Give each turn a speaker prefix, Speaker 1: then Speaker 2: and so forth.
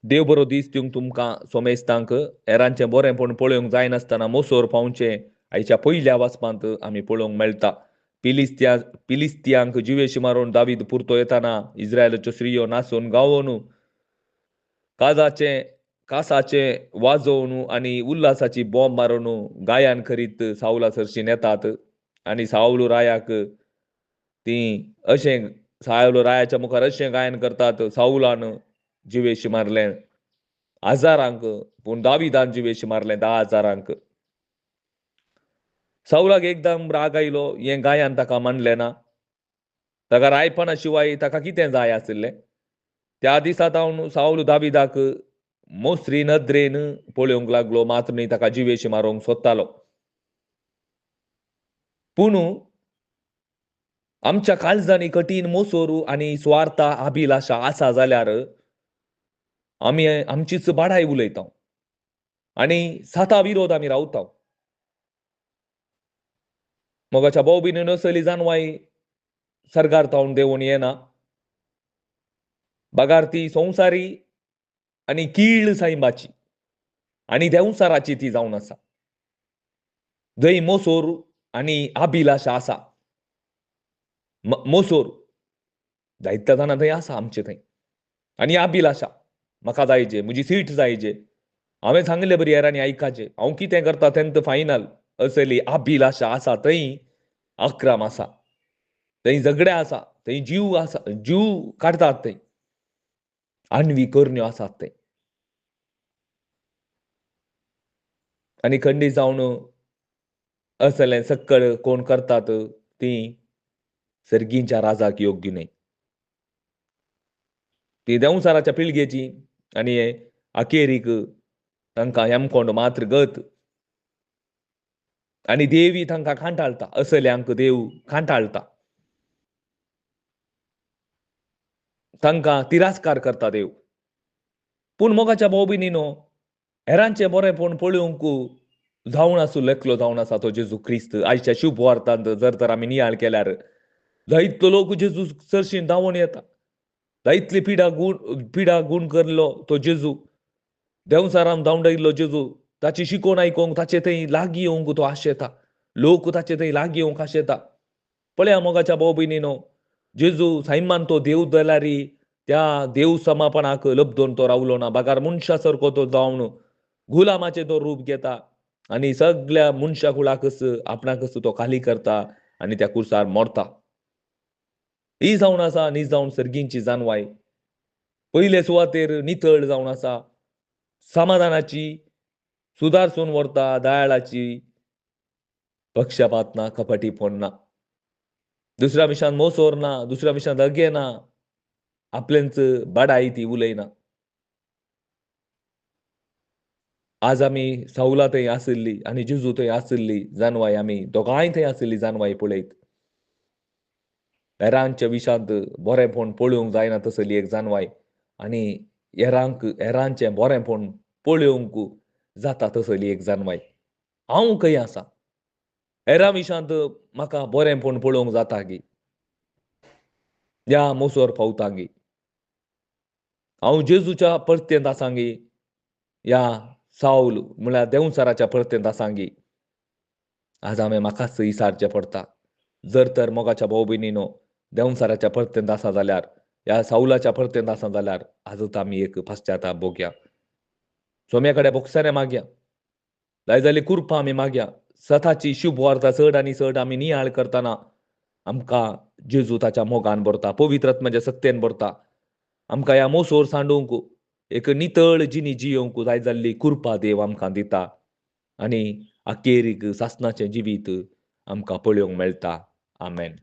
Speaker 1: देव बरो दीस दिवंक तुमकां सोमेस्तांक हेरांचें बरेंपण पळोवंक जायनासतना मोसोर पावचें आयच्या पयल्या वाचपांत आमी पळोवंक मेळटा. पिलिस्तियांक जिवेशी मारून दावीद पुरतो येताना इस्रायलाच्यो स्त्रियो नाचून गावून कासाचे वाजोवन आनी उल्हासाची बॉम्ब मारून गायन करीत सावला सरशीन येतात आनी सावलू रायाक ती अशें सावलू रायाच्या मुखार अशें गायन करतात, सावलान जिवेशी मारलें हजारांक पूण दाविदान जिवेशी मारलें 10,000 सावलाक एकदम राग आयलो. हें गायन ताका मानलें ना. ताका रायपणा शिवाय ताका कितें जाय आसलें. त्या दिसा सावन सावल दाविदाक मोसरी नदरेन पळोवंक लागलो, मात्र न्ही ताका जिवेशी मारूंक सोदतालो. पूण आमच्या काळजांनी कठीण मोसोर आनी स्वार्थ अभिलाशा आसा जाल्यार आमी आमचीच बाडाय उलयता आनी साता विरोध आमी रावता. मोगाच्या भाऊ भयणीनो, असली जानवाय सर्गार देंवून येना. बागार ती संवसारी आनी कीळ सायबाची आनी देंवसाराची ती जावन आसा. जंय मोसोर आनी अभिलाशा आसा. मोसोर जायत्या जाणां थंय आसा आमचे थंय आनी अभिलाशा म्हाका जायचे, म्हजी सीट जायचे, हांवें सांगलें बरी हेरांनी आयकाचें, हांव कितें करता तेंत फायनल, असली अभिलाशा आसा. थंय अक्रम आसा, थंय झगडे आसा, थंय जीव आसा, जीव काडटात थंय, आण्वी करण्यो आसात थंय. आनी खंडी जावन असलें सक्कळ कोण करतात ती सर्गींच्या राजाक योग्य न्हय. ती देंवसाराच्या पिळगेची आनी अखेरीक तांकां हेमकोंड मात्र गत आनी देवी तांकां खांटाळटा. असल्यांक देव खांटाळटा, तांकां तिरास्कार करता देव. पूण मोगाच्या भाऊ भयणीनो, हेरांचें बरेंपण पळोवंक जावन आसूं एकलो जावन आसा तो जेजू क्रिस्त. आयच्या शुभ वार्तांत जर तर आमी नियाळ केल्यार जायतो लोक जेजू चर्चीन धांवून येता. जायतली पिडा गूण करलो तो जेजू, देंवसारान धांवडयल्लो जेजू, ताची शिकोवन आयकोंक ताचे थंय लागीं येवंक तो आशेता. लोक ताचे थंय लागीं येवंक आशेता. पळया मोगाच्या भाऊ भयणीनो, जेजू सैमान तो देव जाल्यारी त्या देव समापणाक लब्धोन तो रावलो ना. बागार मनशा सारको तो जावन गुलामाचे तो रूप घेता आनी सगळ्या मनशा कुळाकच आपणाकच तो खाली करता आनी त्या कुर्सार मरता. ही जावन आसा न्ही जावन सर्गींची जानवाय. पयले सुवातेर नितळ जावन आसा, समाधानाची, सुदारसून व्हरता, दयाळाची, पक्षपात ना, कपटीपण ना. दुसऱ्या मिशान मोसोर ना, दुसऱ्या मिशान दगे ना, आपल्यांच बाडाई ती उलयना. आज आमी सावला थंय आसली आनी जेजू थंय आसली जानवाय आमी दोगांय थंय आसली जानवाय पळयत. हेरांच्या विशांत बरेंपण पळोवंक जायना तसली एक जानवाय आनी हेरांचें बरेंपण पळोवंक जाता तसली एक जानवाय. हांव खंय आसा? हेरां विशांत म्हाका बरेंपण पळोवंक जाता गी, या मोसोर पावता गी. हांव जेजूच्या परतेंत आसां गी, या सावल म्हळ्यार देंवसाराच्या परतेंत आसां गी. आज हांवें म्हाकाच इसारचें पडटा. जर तर मोगाच्या भाऊ भयणीनो, देंवसाराच्या परतेंत आसा जाल्यार, ह्या सावलाच्या परतेंत आसा जाल्यार आजूच आमी एक पाश्चाताप भोगया. सोम्या कडेन बोगसऱ्यां मागया, जाय जाल्यार कुरपां आमी मागया. सताची शुभ वार्ता चड आनी चड आमी नियाळ करतना आमकां जेजू ताच्या मोगान भरता, पवित्र आत्म्याच्या सत्तेन भरता. आमकां ह्या मोसोर सांडूंक एक नितळ जिणी जियोंक जाय जाल्ली कुरपा देव आमकां दिता आनी अखेरीक सासणाचें जिवीत आमकां पळोवंक मेळटा. आमेन.